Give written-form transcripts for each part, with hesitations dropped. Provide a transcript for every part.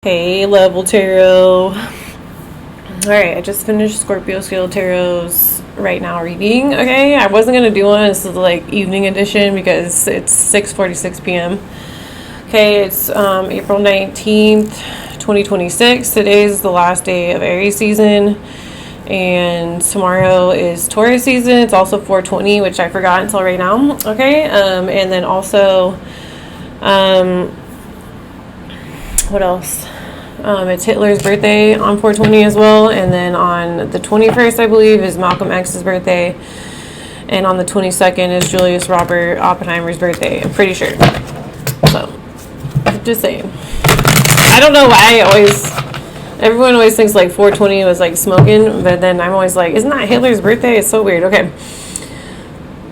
Hey, Level Tarot. Alright, I just finished Scorpio Scale Tarot's right now reading. Okay, I wasn't going to do one. This is like evening edition because it's 6:46 p.m. Okay, it's April 19th, 2026. Today is the last day of Aries season. And tomorrow is Taurus season. It's also 420, which I forgot until right now. Okay, and then also, what else? It's Hitler's birthday on 420 as well. And then on the 21st, I believe, is Malcolm X's birthday. And on the 22nd is Julius Robert Oppenheimer's birthday. I'm pretty sure. So, just saying. I don't know why everyone always thinks like 420 was like smoking. But then I'm always like, isn't that Hitler's birthday? It's so weird. Okay.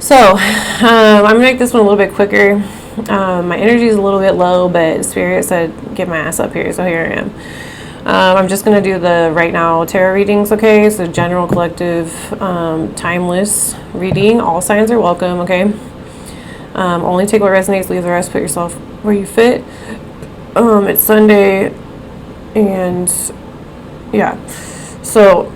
So, I'm going to make this one a little bit quicker. My energy is a little bit low, but Spirit said get my ass up here, so here I am. I'm just going to do the right now tarot readings, okay? So general, collective, timeless reading. All signs are welcome, okay? Only take what resonates, leave the rest, put yourself where you fit. It's Sunday, and yeah. So,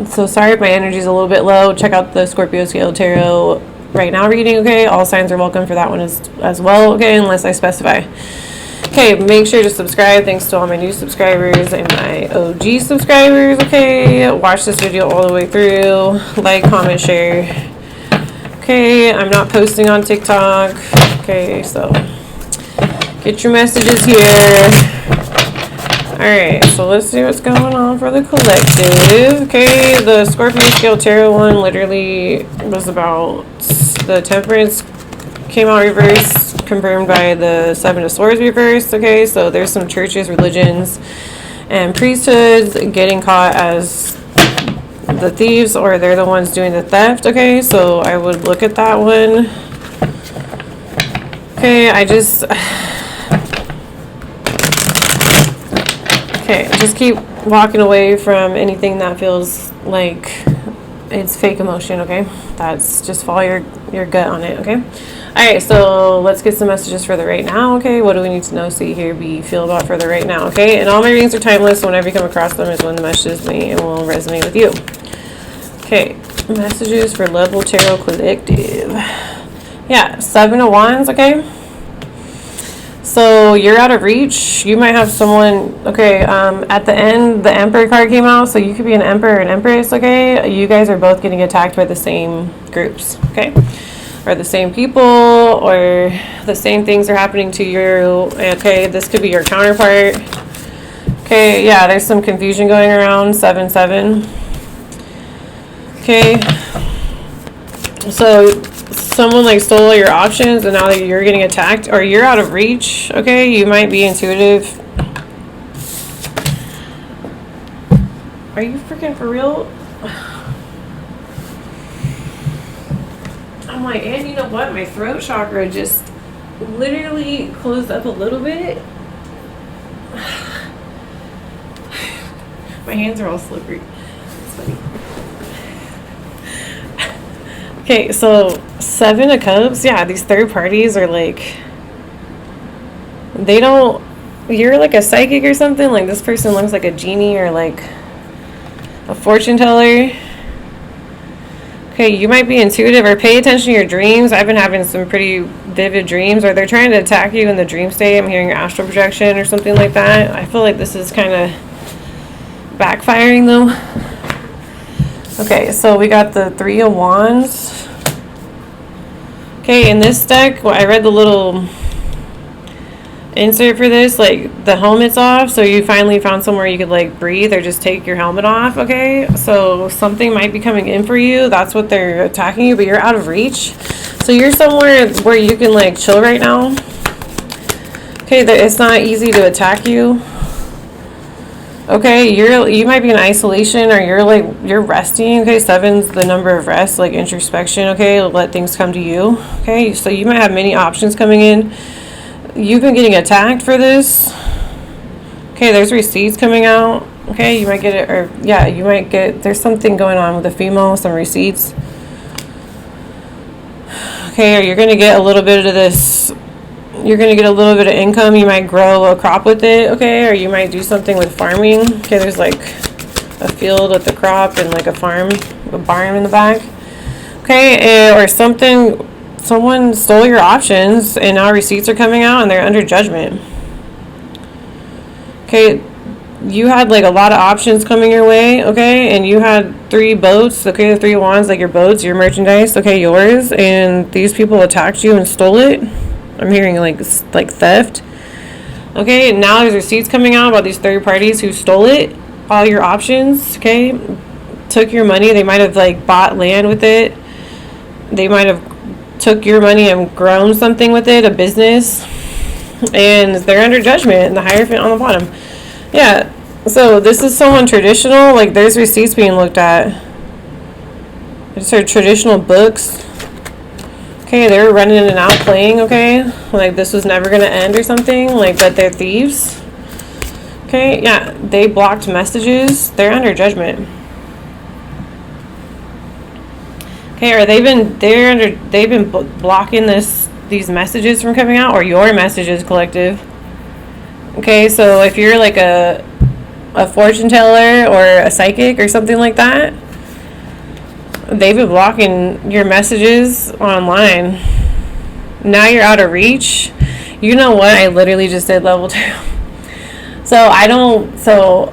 so sorry if my energy is a little bit low. Check out the Scorpio Scale Tarot right now reading, okay? All signs are welcome for that one as well, okay? Unless I specify. Okay, make sure to subscribe. Thanks to all my new subscribers and my OG subscribers, okay? Watch this video all the way through. Like, comment, share. Okay, I'm not posting on TikTok. Okay, so get your messages here. Alright, so let's see what's going on for the collective. Okay, the Scorpio Scale Tarot one literally was about the Temperance came out reversed, confirmed by the Seven of Swords reversed. Okay, so there's some churches, religions, and priesthoods getting caught as the thieves, or they're the ones doing the theft. Okay, so I would look at that one. Okay, Okay, just keep walking away from anything that feels like it's fake emotion, okay? That's just follow your gut on it, okay? Alright, so let's get some messages for the right now, okay? What do we need to know, see, hear, be, feel about for the right now, okay? And all my readings are timeless, so whenever you come across them is when the messages may and will resonate with you. Okay, messages for Level Tarot Collective. Yeah, Seven of Wands, okay? So you're out of reach. You might have someone, okay, at the end, the Emperor card came out, so you could be an Emperor and Empress, okay? You guys are both getting attacked by the same groups, okay? Or the same people, or the same things are happening to you, okay? This could be your counterpart. Okay, yeah, there's some confusion going around, 7-7. Okay. So someone like stole all your options and now that you're getting attacked, or you're out of reach, okay? You might be intuitive. Are you freaking for real? I'm like, and you know what? My throat chakra just literally closed up a little bit. My hands are all slippery. It's funny. Okay, so Seven of Cups, yeah, these third parties are like, you're like a psychic or something, like this person looks like a genie or like a fortune teller. Okay, you might be intuitive or pay attention to your dreams. I've been having some pretty vivid dreams, or they're trying to attack you in the dream state. I'm hearing astral projection or something like that. I feel like this is kind of backfiring though. Okay, so we got the Three of Wands. Okay, in this deck, well, I read the little insert for this, like the helmet's off, so you finally found somewhere you could like breathe or just take your helmet off, okay? So something might be coming in for you. That's what they're attacking you, but you're out of reach. So you're somewhere where you can like chill right now. Okay, it's not easy to attack you. Okay, you might be in isolation, or you're resting. Okay, 7's the number of rest, like introspection. Okay, let things come to you. Okay, so you might have many options coming in. You've been getting attacked for this. Okay, there's receipts coming out. Okay, you might get it, or yeah, you might get, there's something going on with a female, some receipts. Okay, or you're going to get a little bit of this, you're going to get a little bit of income. You might grow a crop with it, okay, or you might do something with farming. Okay, there's like a field with the crop and like a farm, a barn in the back. Okay, or something, someone stole your options and now receipts are coming out and they're under judgment. Okay, you had like a lot of options coming your way, okay, and you had 3 boats, okay, the 3 wands, like your boats, your merchandise, okay, yours, and these people attacked you and stole it. I'm hearing like theft. Okay, and now there's receipts coming out about these third parties who stole it, all your options, okay, took your money. They might have like bought land with it. They might have took your money and grown something with it, a business, and they're under judgment, and the Hierophant on the bottom. Yeah, so this is someone traditional, like there's receipts being looked at. These are traditional books. Okay, they were running in and out playing, okay? Like this was never going to end or something, like that they're thieves. Okay, yeah, they blocked messages. They're under judgment. Okay, or they've been blocking these messages from coming out, or your messages, collective. Okay, so if you're like a fortune teller or a psychic or something like that, they've been blocking your messages online. Now you're out of reach. You know what? I literally just did level 2. So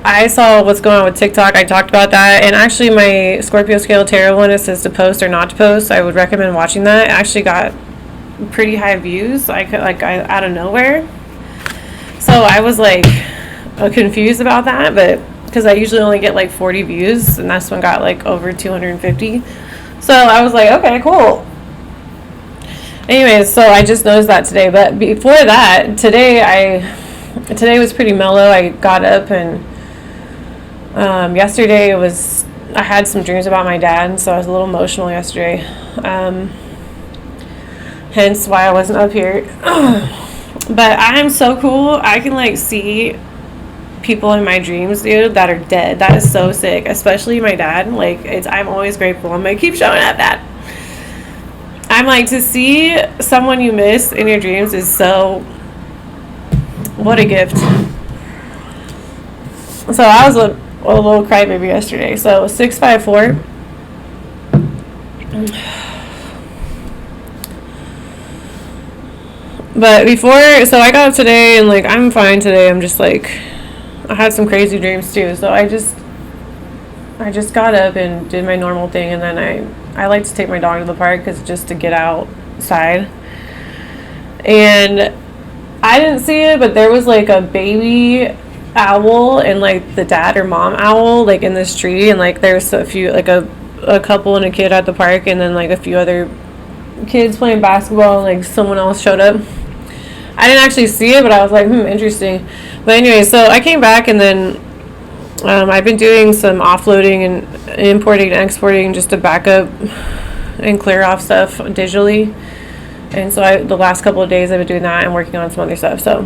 I saw what's going on with TikTok. I talked about that. And actually my Scorpio Scale Tarot one, it says to post or not to post. I would recommend watching that. It actually got pretty high views. I out of nowhere. So I was like confused about that, but because I usually only get like 40 views, and this one got like over 250. So I was like, okay, cool. Anyways, so I just noticed that today. But before that, today was pretty mellow. I got up and yesterday I had some dreams about my dad, so I was a little emotional yesterday. Hence why I wasn't up here. But I am so cool. I can like see people in my dreams, dude, that are dead. That is so sick. Especially my dad. Like I'm always grateful. I'm like, keep showing up, Dad. I'm like, to see someone you miss in your dreams is so, what a gift. So I was a little crybaby yesterday. So 654. But so I got up today and like I'm fine today. I'm just like, I had some crazy dreams too. So I just got up and did my normal thing, and then I like to take my dog to the park just to get outside. And I didn't see it, but there was like a baby owl and like the dad or mom owl like in this tree, and like there's a few, like a couple and a kid at the park, and then like a few other kids playing basketball, and like someone else showed up. I didn't actually see it, but I was like, interesting. But anyway, so I came back, and then I've been doing some offloading and importing and exporting just to back up and clear off stuff digitally. And so the last couple of days I've been doing that and working on some other stuff. So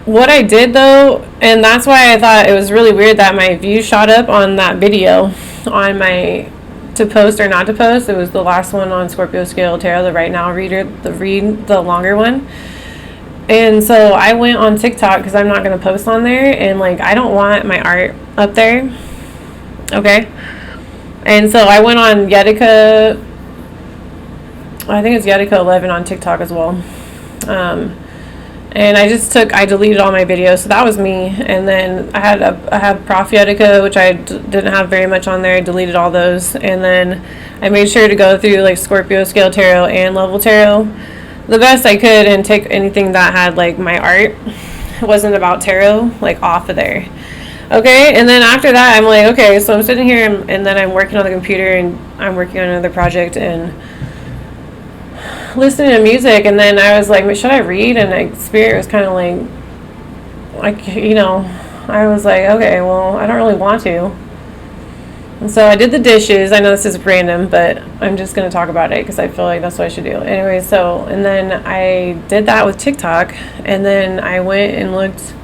what I did though, and that's why I thought it was really weird that my views shot up on that video on my to post or not to post. It was the last one on Scorpio Scale Tarot, the right now reader, the longer one. And so I went on TikTok because I'm not going to post on there, and like I don't want my art up there. Okay. And so I went on Yetica, I think it's Yetica 11 on TikTok as well. And I deleted all my videos, so that was me. And then I had Prof Yetica, which I didn't have very much on there. I deleted all those, and then I made sure to go through like Scorpio Scale Tarot and Level Tarot the best I could, and take anything that had like my art wasn't about tarot like off of there. Okay, and then after that I'm like, okay, so I'm sitting here and then I'm working on the computer and I'm working on another project and listening to music, and then I was like, should I read? And my spirit was kind of like, you know, I was like, okay, well, I don't really want to. And so I did the dishes. I know this is random, but I'm just going to talk about it because I feel like that's what I should do. Anyway, so, and then I did that with TikTok, and then I went and looked,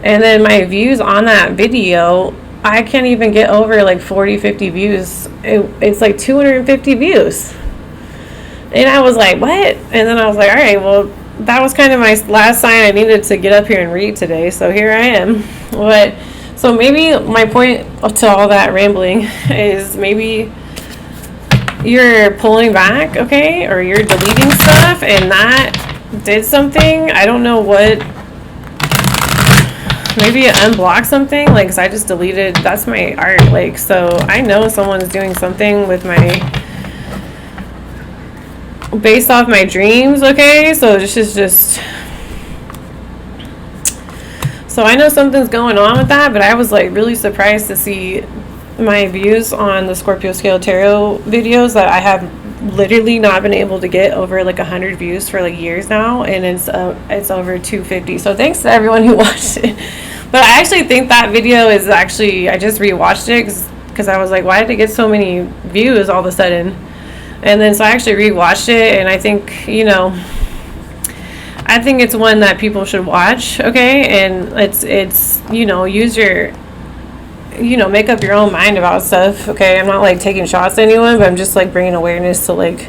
and then my views on that video I can't even get over like 40-50 views. It's like 250 views. And I was like, what? And then I was like, all right, well, that was kind of my last sign I needed to get up here and read today. So here I am. But so maybe my point to all that rambling is maybe you're pulling back, okay? Or you're deleting stuff, and that did something. I don't know what. Maybe it unblocked something, like, 'cause I just deleted, that's my art, like, so I know someone's doing something with my, based off my dreams, okay? So this is just, so I know something's going on with that, but I was like really surprised to see my views on the Scorpio Scale Tarot videos that I have literally not been able to get over like 100 views for like years now, and it's over 250. So thanks to everyone who watched it. But I actually think that video is actually, I just rewatched it because I was like, why did it get so many views all of a sudden? And then so I actually rewatched it, and I think, you know, I think it's one that people should watch, okay? And it's you know, use your, you know, make up your own mind about stuff, okay? I'm not like taking shots at anyone, but I'm just like bringing awareness to like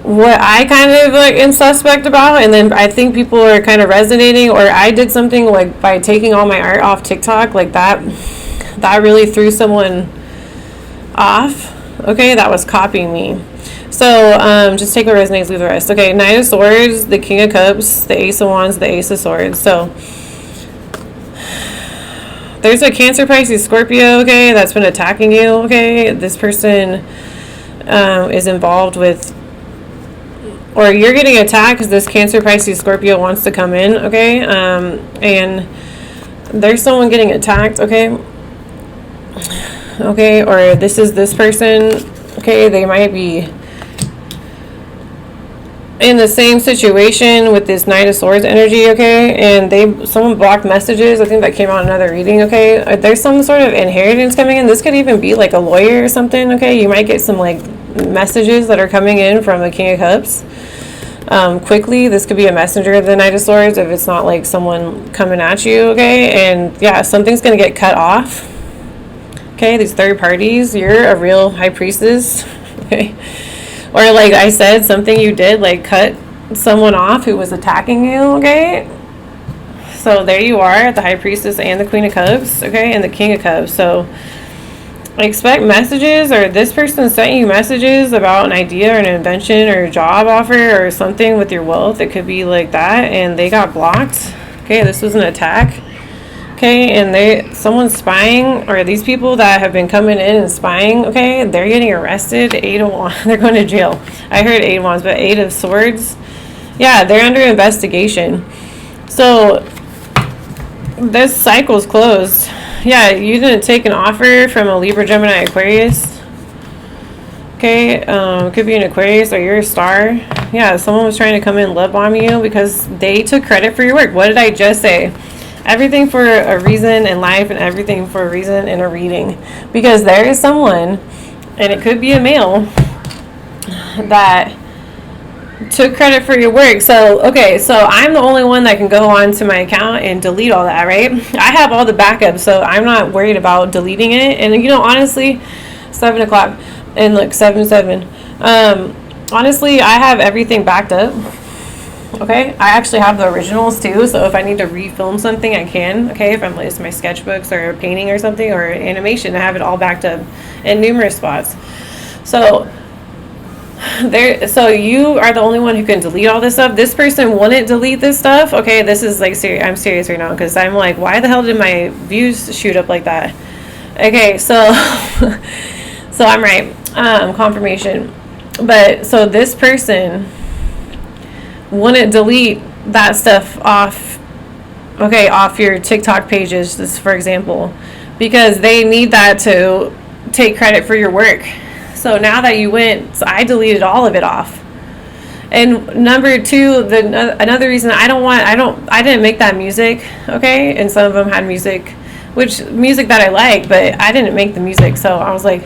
what I kind of like am suspect about, and then I think people are kind of resonating, or I did something like by taking all my art off TikTok, like that really threw someone off, okay, that was copying me. So just take what resonates, leave the rest. Okay, Knight of Swords, the King of Cups, the Ace of Wands, the Ace of Swords. So there's a Cancer, Pisces, Scorpio, okay, that's been attacking you, okay? This person is involved with, or you're getting attacked because this Cancer, Pisces, Scorpio wants to come in, okay? And there's someone getting attacked, okay? Okay, or this is this person, okay? They might be in the same situation with this Knight of Swords energy, okay? And someone blocked messages. I think that came out in another reading, okay? There's some sort of inheritance coming in. This could even be like a lawyer or something, okay? You might get some like messages that are coming in from the King of Cups quickly. This could be a messenger of the Knight of Swords if it's not like someone coming at you, okay? And yeah, something's gonna get cut off, okay? These third parties, you're a real high priestess, okay? Or like I said, something you did, like cut someone off who was attacking you, okay? So there you are, the High Priestess and the Queen of Cups, okay? And the King of Cups. So expect messages, or this person sent you messages about an idea or an invention or a job offer or something with your wealth. It could be like that, and they got blocked. Okay, this was an attack. Okay, and someone's spying, or these people that have been coming in and spying, okay, they're getting arrested. 8 of Wands, they're going to jail. I heard 8 of Wands, but 8 of Swords, yeah, they're under investigation. So this cycle's closed. Yeah, you didn't take an offer from a Libra, Gemini, Aquarius. Okay, it could be an Aquarius, or you're a star. Yeah, someone was trying to come in and love bomb you because they took credit for your work. What did I just say? Everything for a reason in life, and everything for a reason in a reading. Because there is someone, and it could be a male, that took credit for your work. So, okay, so I'm the only one that can go on to my account and delete all that, right? I have all the backups, so I'm not worried about deleting it. And, you know, honestly, 7 o'clock, and look, 7-7. Honestly, I have everything backed up. Okay, I actually have the originals too, so if I need to refilm something, I can. Okay, if I'm list my sketchbooks or a painting or something or animation, I have it all backed up in numerous spots. So you are the only one who can delete all this stuff. This person wouldn't delete this stuff. Okay, this is like serious. I'm serious right now, because I'm like, why the hell did my views shoot up like that? Okay, so so I'm right. Confirmation. But so this person wouldn't delete that stuff off, okay, off your TikTok pages, just for example, because they need that to take credit for your work. So now that you went, so I deleted all of it off. And number two, another reason I didn't make that music, okay, and some of them had music that I like, but I didn't make the music. So I was like,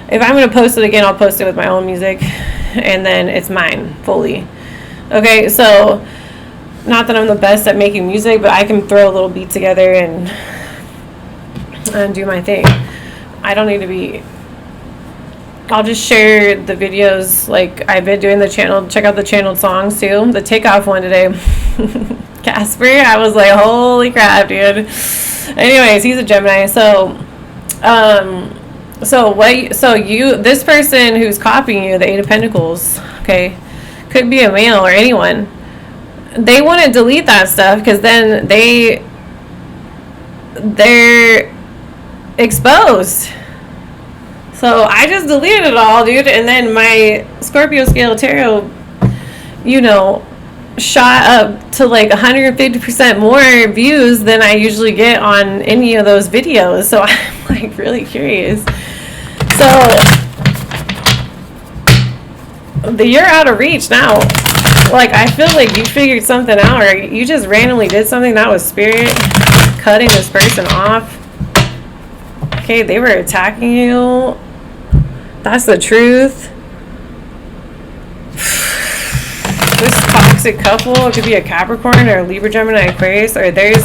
if I'm going to post it again, I'll post it with my own music, and then it's mine fully. Okay, so not that I'm the best at making music, but I can throw a little beat together and and do my thing. I don't need to be, I'll just share the videos like I've been doing the channel. Check out the channeled songs too. The takeoff one today, Casper, I was like, holy crap, dude. Anyways, he's a Gemini. So this person who's copying you, the Eight of Pentacles, okay, could be a male or anyone. They want to delete that stuff because then they're exposed. So I just deleted it all, dude, and then my Scorpio scale tarot, you know, shot up to like 150% more views than I usually get on any of those videos. So I'm like really curious. So you're out of reach now. Like, I feel like you figured something out, or you just randomly did something. That was spirit cutting this person off. Okay, they were attacking you. That's the truth. This toxic couple, it could be a Capricorn or a Libra, Gemini, Aquarius, or there's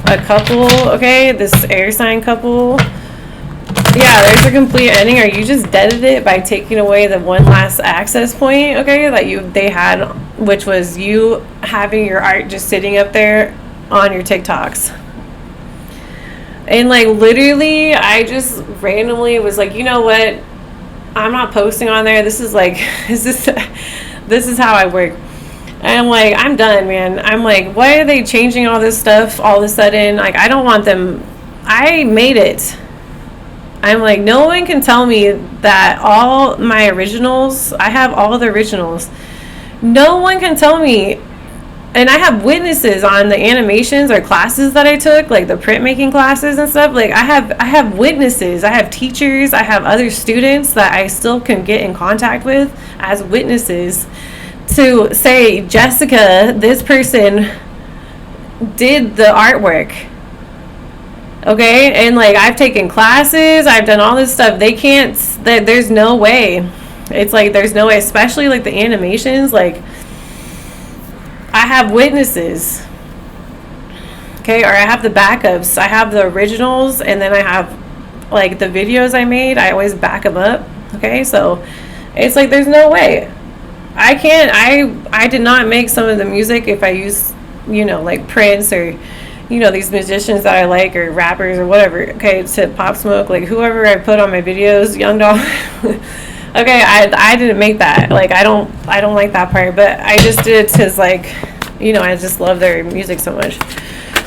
a couple, okay, this air sign couple. Yeah, there's a complete ending, or you just deaded it by taking away the one last access point, okay, that they had, which was you having your art just sitting up there on your TikToks. And like literally, I just randomly was like, you know what? I'm not posting on there. This is like, this is how I work. And I'm like, I'm done, man. I'm like, why are they changing all this stuff all of a sudden? Like, I don't want them. I made it. I'm like, no one can tell me that all my originals, I have all the originals. No one can tell me. And I have witnesses on the animations or classes that I took, like the printmaking classes and stuff. Like I have witnesses. I have teachers. I have other students that I still can get in contact with as witnesses to say, Jessica, this person did the artwork. Okay? And like I've taken classes. I've done all this stuff. They can't, there's no way. It's like there's no way, especially like the animations, like I have witnesses, okay, or I have the backups. I have the originals, and then I have like the videos I made. I always back them up, okay? So it's like there's no way. I can't, I did not make some of the music if I use, you know, like Prince or, you know, these musicians that I like, or rappers or whatever, okay, to Pop Smoke, like whoever I put on my videos, Young Doll. Okay, I didn't make that. Like I don't like that part, but I just did it because like, you know, I just love their music so much.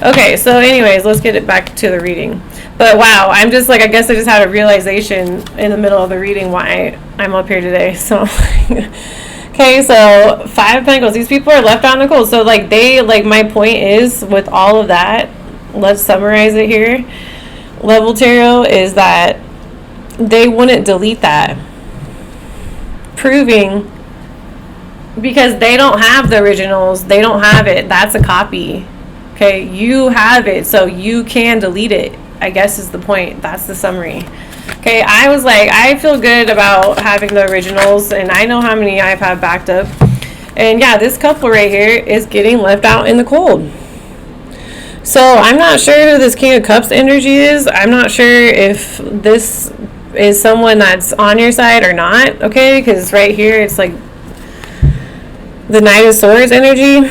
Okay, so anyways, let's get it back to the reading. But wow, I'm just like, I guess I just had a realization in the middle of the reading why I'm up here today. So okay, so Five of Pentacles. These people are left out in the cold. So like my point is with all of that, let's summarize it here. Level Tarot is that they wouldn't delete that. Proving, because they don't have the originals, they don't have it. That's a copy. Okay, you have it, so you can delete it, I guess is the point. That's the summary. Okay, I was like, I feel good about having the originals, and I know how many I've had backed up. And yeah, this couple right here is getting left out in the cold. So I'm not sure who this King of Cups energy is. I'm not sure if this is someone that's on your side or not, okay? Because right here it's like the Knight of Swords energy,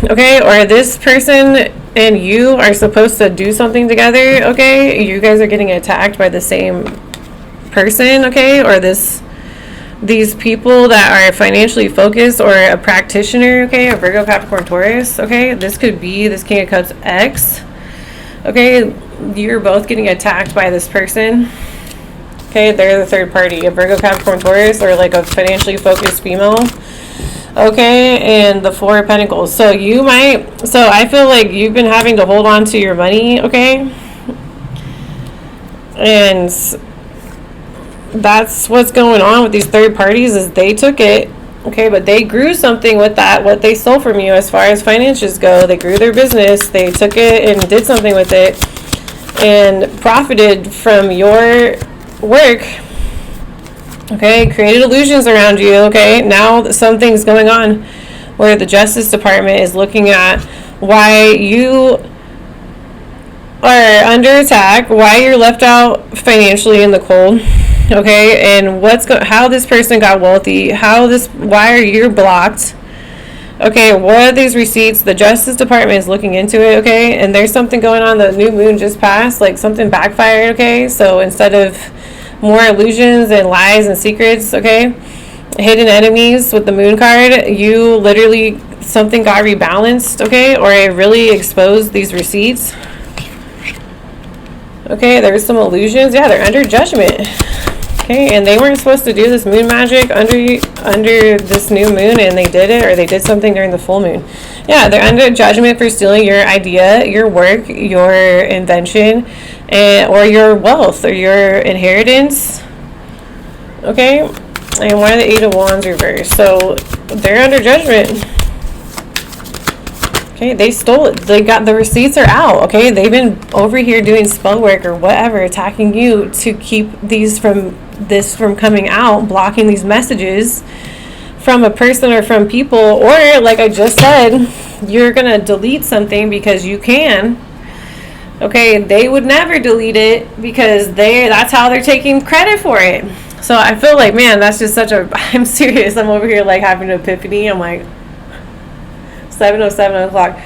okay? Or this person and you are supposed to do something together, okay? You guys are getting attacked by the same person, okay? Or these people that are financially focused, or a practitioner, okay? A Virgo, Capricorn, Taurus, okay? This could be this King of Cups ex, okay? You're both getting attacked by this person. Okay, they're the third party, a Virgo, Capricorn, Taurus, or like a financially focused female. Okay, and the Four of Pentacles. So I feel like you've been having to hold on to your money, okay? And that's what's going on with these third parties, is they took it, okay, but they grew something with that, what they stole from you as far as finances go. They grew their business, they took it and did something with it and profited from your work, okay, created illusions around you, okay? Now something's going on where the Justice Department is looking at why you are under attack, why you're left out financially in the cold, okay, and how this person got wealthy, why are you blocked, okay, what are these receipts? The Justice Department is looking into it, okay, and there's something going on. The new moon just passed, like something backfired, okay, so instead of more illusions and lies and secrets, okay, hidden enemies with the moon card, you literally, something got rebalanced, okay, or it really exposed these receipts. Okay, there's some illusions. Yeah, they're under judgment. Okay, and they weren't supposed to do this moon magic under this new moon, and they did it, or they did something during the full moon. Yeah, they're under judgment for stealing your idea, your work, your invention, or your wealth, or your inheritance. Okay, and why the Eight of Wands reversed? So they're under judgment. Okay, they stole it. They got the receipts are out. Okay, they've been over here doing spell work or whatever, attacking you to keep this from coming out, blocking these messages from a person or from people, or like I just said, you're gonna delete something because you can. Okay, they would never delete it because that's how they're taking credit for it. So I feel like, man, that's just I'm serious. I'm over here like having an epiphany. I'm like, 7:07 o'clock.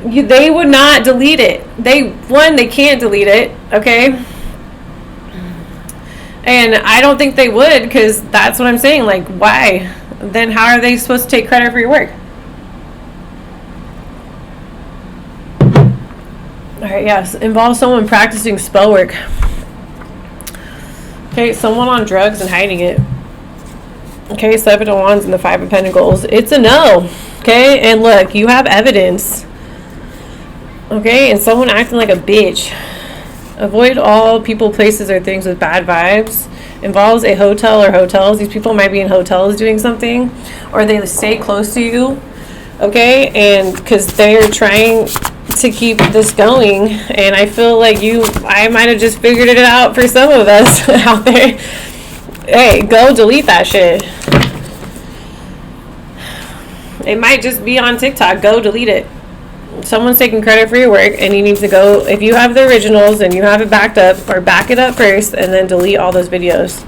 They would not delete it. They can't delete it, okay? And I don't think they would, because that's what I'm saying. Like, why? Then how are they supposed to take credit for your work? Alright, yes. Involves someone practicing spell work. Okay, someone on drugs and hiding it. Okay, 7 of Wands and the 5 of Pentacles. It's a no. Okay, and look, you have evidence. Okay, and someone acting like a bitch. Avoid all people, places, or things with bad vibes. Involves a hotel or hotels. These people might be in hotels doing something, or they stay close to you. Okay, and because they're trying to keep this going, and I feel like I might have just figured it out for some of us out there. Hey, go delete that shit. It might just be on TikTok. Go delete it. Someone's taking credit for your work, and you need to go, if you have the originals and you have it backed up, or back it up first and then delete all those videos.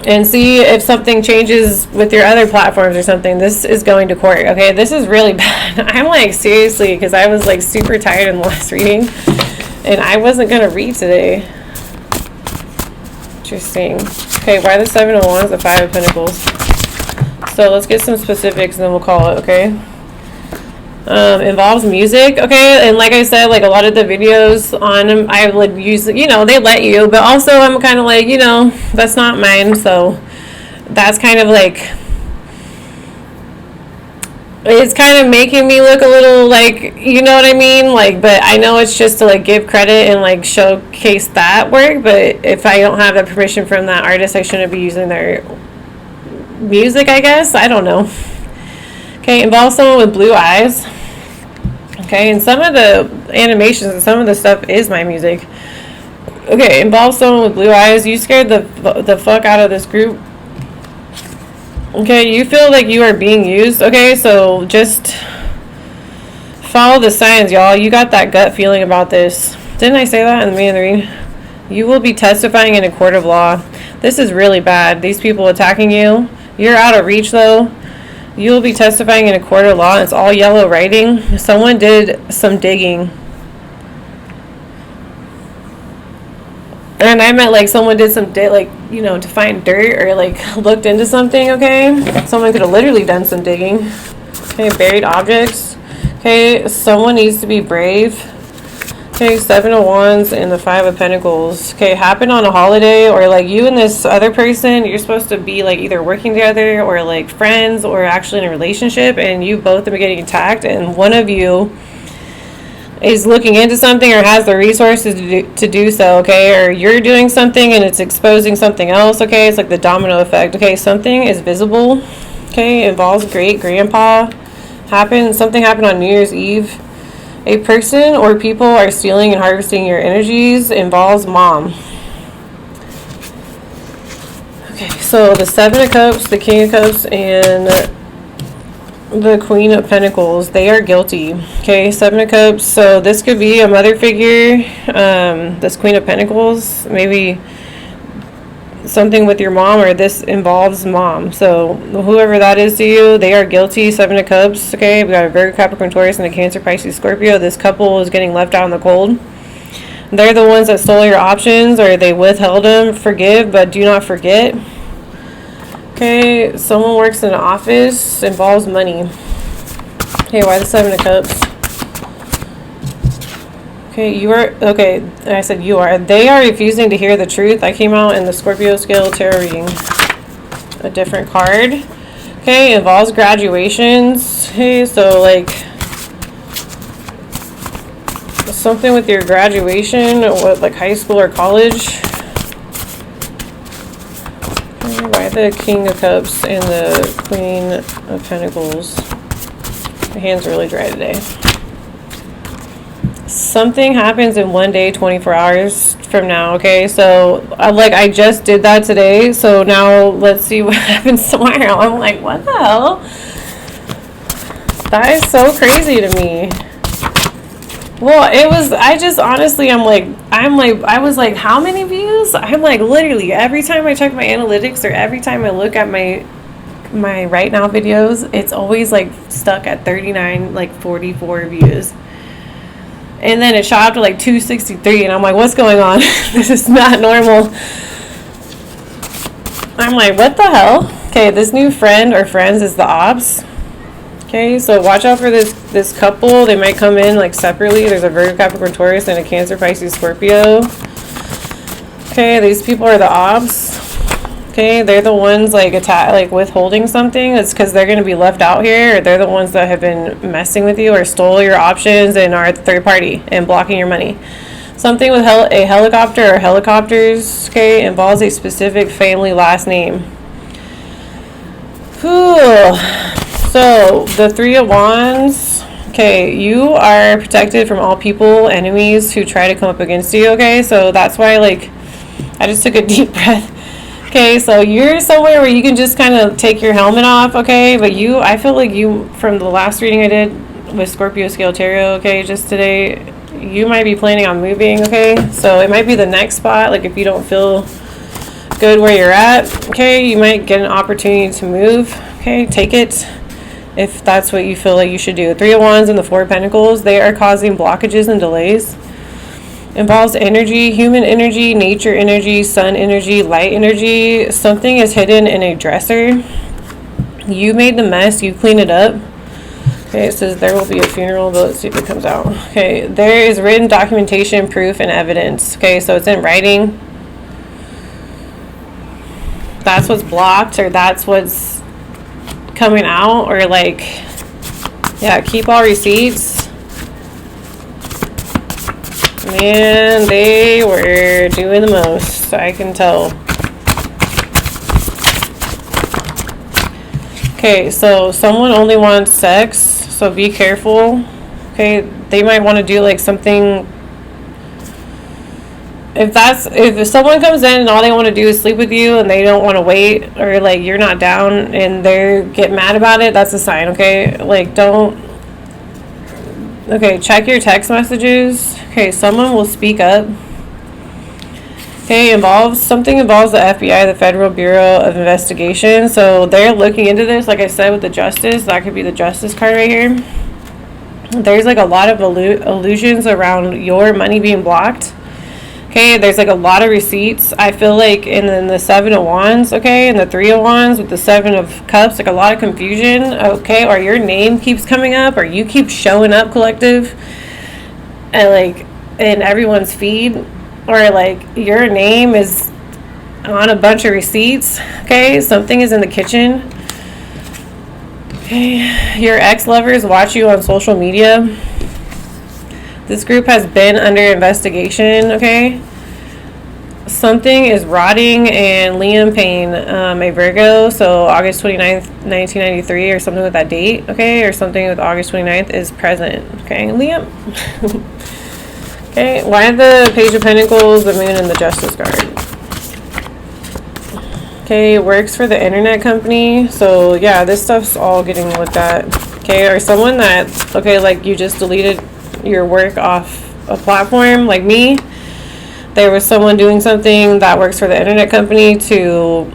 And see if something changes with your other platforms or something. This is going to court. Okay, this is really bad. I'm like, seriously, because I was like super tired in the last reading, and I wasn't going to read today. Interesting. Okay, why the 7 of Wands, the 5 of Pentacles? So let's get some specifics and then we'll call it, okay? Involves music, okay? And like I said, like a lot of the videos on them, I would use, they let you, but also I'm kind of like, that's not mine, so that's kind of like, it's kind of making me look a little like, you know what I mean? Like, but I know it's just to like give credit and like showcase that work, but if I don't have the permission from that artist, I shouldn't be using their music, I guess. I don't know. Okay, involves someone with blue eyes. Okay, and some of the animations and some of the stuff is my music. Okay, involves someone with blue eyes. You scared the fuck out of this group. Okay, you feel like you are being used. Okay, so just follow the signs, y'all. You got that gut feeling about this. Didn't I say that in the beginning of the read? You will be testifying in a court of law. This is really bad. These people attacking you. You're out of reach, though. You will be testifying in a court of law. It's all yellow writing. Someone did some digging. And I meant like someone did some to find dirt or like looked into something, okay? Someone could have literally done some digging. Okay, buried objects. Okay, someone needs to be brave. Okay, 7 of Wands and the 5 of Pentacles. Okay, happened on a holiday, or like you and this other person, you're supposed to be like either working together or like friends or actually in a relationship, and you both have been getting attacked, and one of you is looking into something or has the resources to do so, okay? Or you're doing something and it's exposing something else, okay? It's like the domino effect, okay? Something is visible, okay? Involves great grandpa. Something happened on New Year's Eve. A person or people are stealing and harvesting your energies. Involves mom. Okay, so the 7 of Cups, the King of Cups, and the Queen of Pentacles, they are guilty. Okay, Seven of Cups. So this could be a mother figure. This Queen of Pentacles, maybe something with your mom, or this involves mom. So whoever that is to you, they are guilty. Seven of Cups. Okay, we got a Virgo, Capricorn, Taurus, and a Cancer, Pisces, Scorpio. This couple is getting left out in the cold. They're the ones that stole your options, or they withheld them. Forgive, but do not forget. Okay, someone works in an office, involves money. Okay, why the Seven of Cups? Okay, you are, okay, I said you are. They are refusing to hear the truth. I came out in the Scorpio scale tarot reading. A different card. Okay, involves graduations. Okay, so like something with your graduation, or what, like high school or college. Why the King of Cups and the Queen of Pentacles? My hand's really dry today. Something happens in 1 day, 24 hours from now, okay? So, I just did that today, so now let's see what happens tomorrow. I'm like, what the hell? That is so crazy to me. Well, it was, I just honestly, I was like, how many views? I'm like, literally, every time I check my analytics, or every time I look at my right now videos, it's always like stuck at 39, like 44 views. And then it shot up to like 263, and I'm like, what's going on? This is not normal. I'm like, what the hell? Okay, this new friend or friends is the ops. Okay, so watch out for this couple. They might come in like separately. There's a Virgo, Capricorn, Taurus, and a Cancer, Pisces, Scorpio. Okay, these people are the ops. Okay, they're the ones like withholding something. It's because they're going to be left out here, or they're the ones that have been messing with you or stole your options and are the third party and blocking your money. Something with a helicopter or helicopters. Okay, involves a specific family last name. Whew. So, the Three of Wands, okay, you are protected from all people, enemies who try to come up against you, okay? So, that's why, like, I just took a deep breath. Okay, so you're somewhere where you can just kind of take your helmet off, okay? But I feel like you, from the last reading I did with Scorpio Scale Tarot, okay, just today, you might be planning on moving, okay? So, it might be the next spot, like, if you don't feel good where you're at, okay? You might get an opportunity to move, okay? Take it. If that's what you feel like you should do. Three of Wands and the Four of Pentacles, they are causing blockages and delays. Involves energy, human energy, nature energy, sun energy, light energy. Something is hidden in a dresser. You made the mess, you clean it up. Okay, it says there will be a funeral, but let's see if it comes out. Okay, there is written documentation, proof, and evidence. Okay, so it's in writing. That's what's blocked, or that's what's coming out, or like, yeah, keep all receipts. Man, they were doing the most, I can tell. Okay, so someone only wants sex, so be careful. Okay, they might want to do like something. If someone comes in and all they want to do is sleep with you and they don't want to wait, or like you're not down and they get mad about it, that's a sign, okay? Like, don't. Okay, check your text messages. Okay, someone will speak up. Okay, something involves the FBI, the Federal Bureau of Investigation. So they're looking into this, like I said, with the Justice. That could be the Justice card right here. There's like a lot of illusions around your money being blocked. Okay, there's like a lot of receipts. I feel like in the Seven of Wands, okay, and the Three of Wands with the Seven of Cups, like a lot of confusion, okay, or your name keeps coming up, or you keep showing up, collective, and like in everyone's feed, or like your name is on a bunch of receipts, okay, something is in the kitchen. Okay, your ex-lovers watch you on social media. This group has been under investigation, okay? Something is rotting, and Liam Payne, a Virgo, so August 29th, 1993, or something with that date, okay? Or something with August 29th is present, okay? Liam. Okay, why the Page of Pentacles, the Moon, and the Justice card? Okay, works for the internet company. So yeah, this stuff's all getting looked at. Okay, or someone that, okay, like you just deleted your work off a platform, like me. There was someone doing something that works for the internet company to,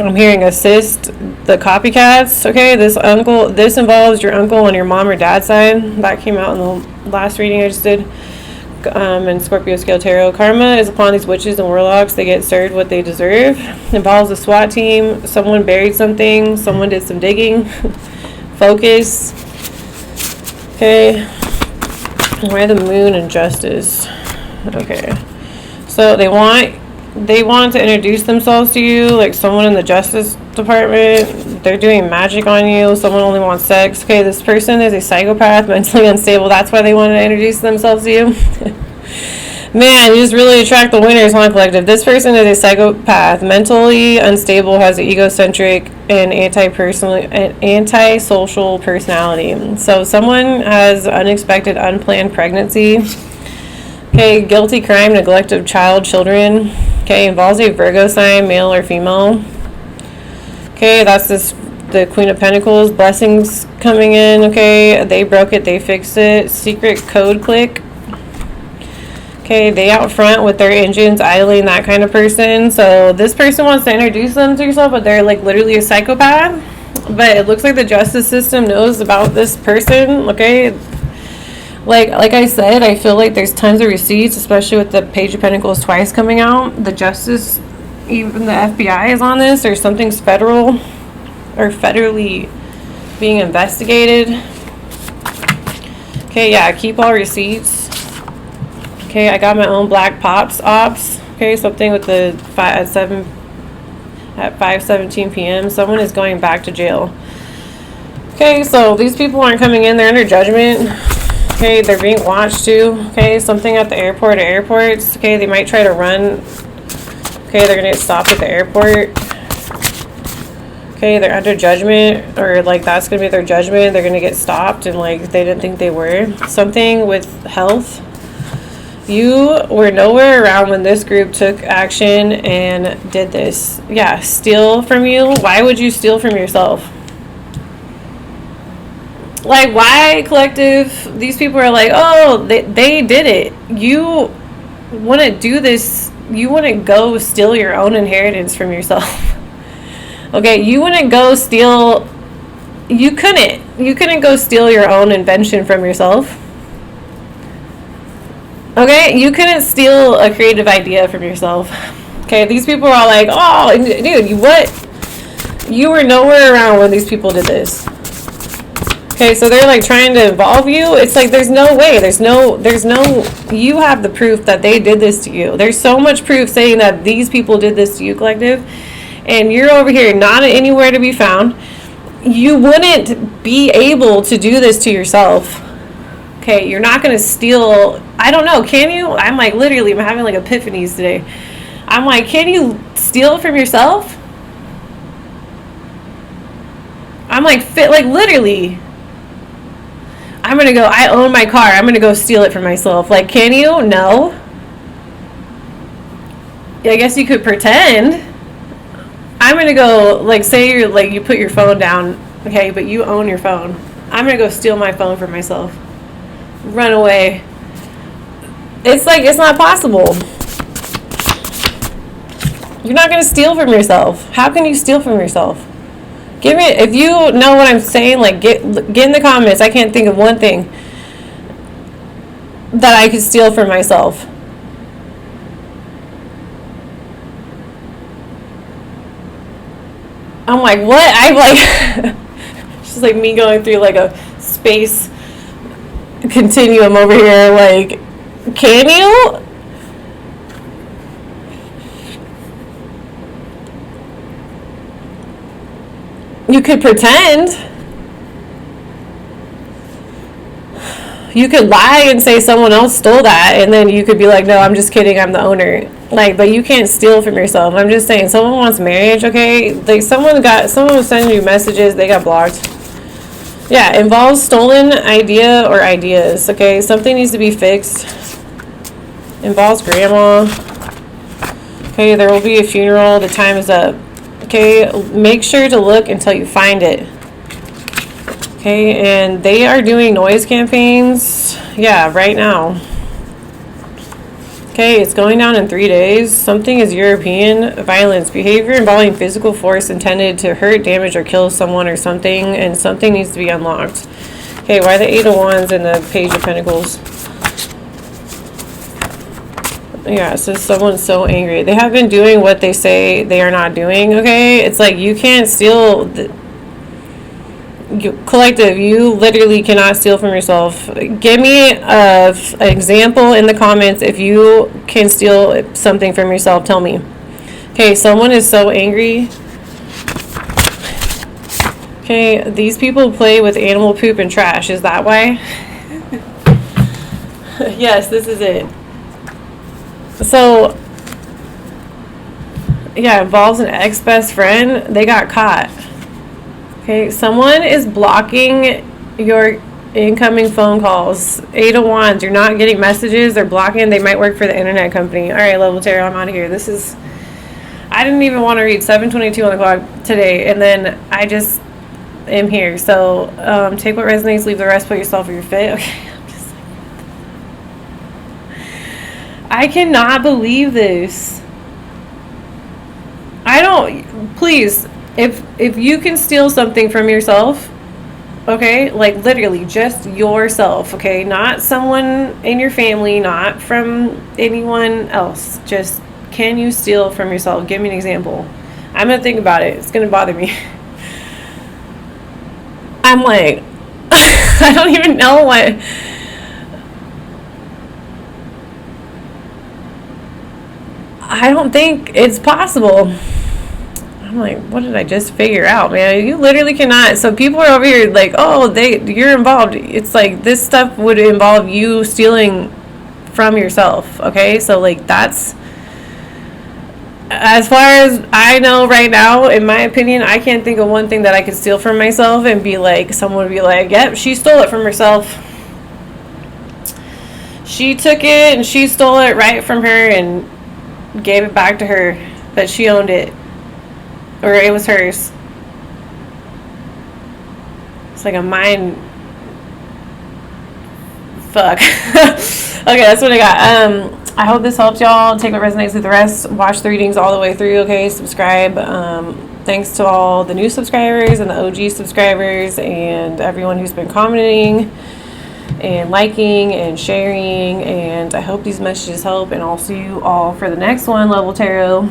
I'm hearing, assist the copycats. Okay, this involves your uncle on your mom or dad's side. That came out in the last reading I just did. And Scorpio Scale Tarot. Karma is upon these witches and warlocks. They get served what they deserve. Involves a SWAT team. Someone buried something. Someone did some digging. Focus. Okay. Why the moon and justice? Okay. So they want to introduce themselves to you, like someone in the justice department. They're doing magic on you. Someone only wants sex. Okay, this person is a psychopath, mentally unstable. That's why they wanted to introduce themselves to you. Man, you just really attract the winners, huh, collective? This person is a psychopath, mentally unstable, has an egocentric and antisocial personality. So someone has unexpected, unplanned pregnancy. Okay, guilty crime, neglect of children. Okay, involves a Virgo sign, male or female. Okay, that's the Queen of Pentacles. Blessings coming in. Okay, they broke it, they fixed it. Secret code click. Okay, they out front with their engines idling, that kind of person. So this person wants to introduce them to yourself, but they're like literally a psychopath. But it looks like the justice system knows about this person. Okay, like I said, I feel like there's tons of receipts, especially with the Page of Pentacles twice coming out. The justice, even the FBI is on this, or something's federal or federally being investigated. Okay, yeah, keep all receipts. Okay, I got my own Black Pops ops. Okay, something with the 5:17 p.m. Someone is going back to jail. Okay, so these people aren't coming in, they're under judgment. Okay, they're being watched too. Okay, something at the airport or airports. Okay, they might try to run. Okay, they're gonna get stopped at the airport. Okay, they're under judgment, or like that's gonna be their judgment. They're gonna get stopped and like they didn't think they were. Something with health. You were nowhere around when this group took action and did this. Yeah, steal from you. Why would you steal from yourself? Like, why, collective? These people are like, oh, they did it. You wouldn't do this. You wouldn't go steal your own inheritance from yourself. Okay, you wouldn't go steal. You couldn't go steal your own invention from yourself. Okay, you couldn't steal a creative idea from yourself. Okay, these people are all like, oh, dude, you were nowhere around when these people did this. Okay, so they're like trying to involve you. It's like there's no way. There's no. You have the proof that they did this to you. There's so much proof saying that these people did this to you, collective, and you're over here not anywhere to be found. You wouldn't be able to do this to yourself. Okay, you're not going to steal. I don't know. Can you? I'm like literally. I'm having like epiphanies today. I'm like, can you steal from yourself? I'm like literally. I'm going to go, I own my car. I'm going to go steal it for myself. Like, can you? No. I guess you could pretend. I'm going to go, like, say you're, like, you put your phone down. Okay, but you own your phone. I'm going to go steal my phone for myself. Run away. It's like, it's not possible. You're not going to steal from yourself. How can you steal from yourself? Give me, if you know what I'm saying, like get in the comments. I can't think of one thing that I could steal from myself. I'm like, what? I'm like, it's just like me going through like a space continuum over here. Like, can you? You could pretend. You could lie and say someone else stole that, and then you could be like, no, I'm just kidding, I'm the owner. Like, but you can't steal from yourself. I'm just saying, someone wants marriage, okay? Like, someone was sending you messages, they got blocked. Yeah, involves stolen idea or ideas, okay? Something needs to be fixed. Involves grandma. Okay, there will be a funeral. The time is up. Okay, make sure to look until you find it. Okay, and they are doing noise campaigns. Yeah, right now. Okay, it's going down in 3 days. Something is European violence, behavior involving physical force intended to hurt, damage, or kill someone or something, and something needs to be unlocked. Okay, why the 8 of Wands and the Page of Pentacles? Yeah, so someone's so angry. They have been doing what they say they are not doing, okay? It's like you can't steal... Collective, you literally cannot steal from yourself. Give me an example in the comments. If you can steal something from yourself, tell me. Okay, someone is so angry. Okay, these people play with animal poop and trash. Is that why? Yes, this is it. So, yeah, involves an ex-best friend. They got caught. Okay, someone is blocking your incoming phone calls. 8 of Wands, you're not getting messages. They're blocking. They might work for the internet company. All right, Level Tarot, I'm out of here. This is... I didn't even want to read 7:22 on the clock today, and then I just am here. So, take what resonates, leave the rest, put yourself where you're fit. Okay, I'm just like... I cannot believe this. I don't... Please... If you can steal something from yourself, okay, like literally just yourself, okay, not someone in your family, not from anyone else, just can you steal from yourself? Give me an example. I'm gonna think about it. It's gonna bother me. I'm like, I don't even know what. I don't think it's possible. I'm like, what did I just figure out, man? You literally cannot. So people are over here like, oh, you're involved. It's like this stuff would involve you stealing from yourself, okay? So like that's, as far as I know right now, in my opinion, I can't think of one thing that I could steal from myself and be like, someone would be like, yep, she stole it from herself. She took it and she stole it right from her and gave it back to her, but she owned it. Or it was hers. It's like a mind fuck. Okay, that's what I got. I hope this helps y'all. Take what resonates with the rest. Watch the readings all the way through, okay? Subscribe. Thanks to all the new subscribers and the OG subscribers and everyone who's been commenting and liking and sharing. And I hope these messages help. And I'll see you all for the next one, Level Tarot.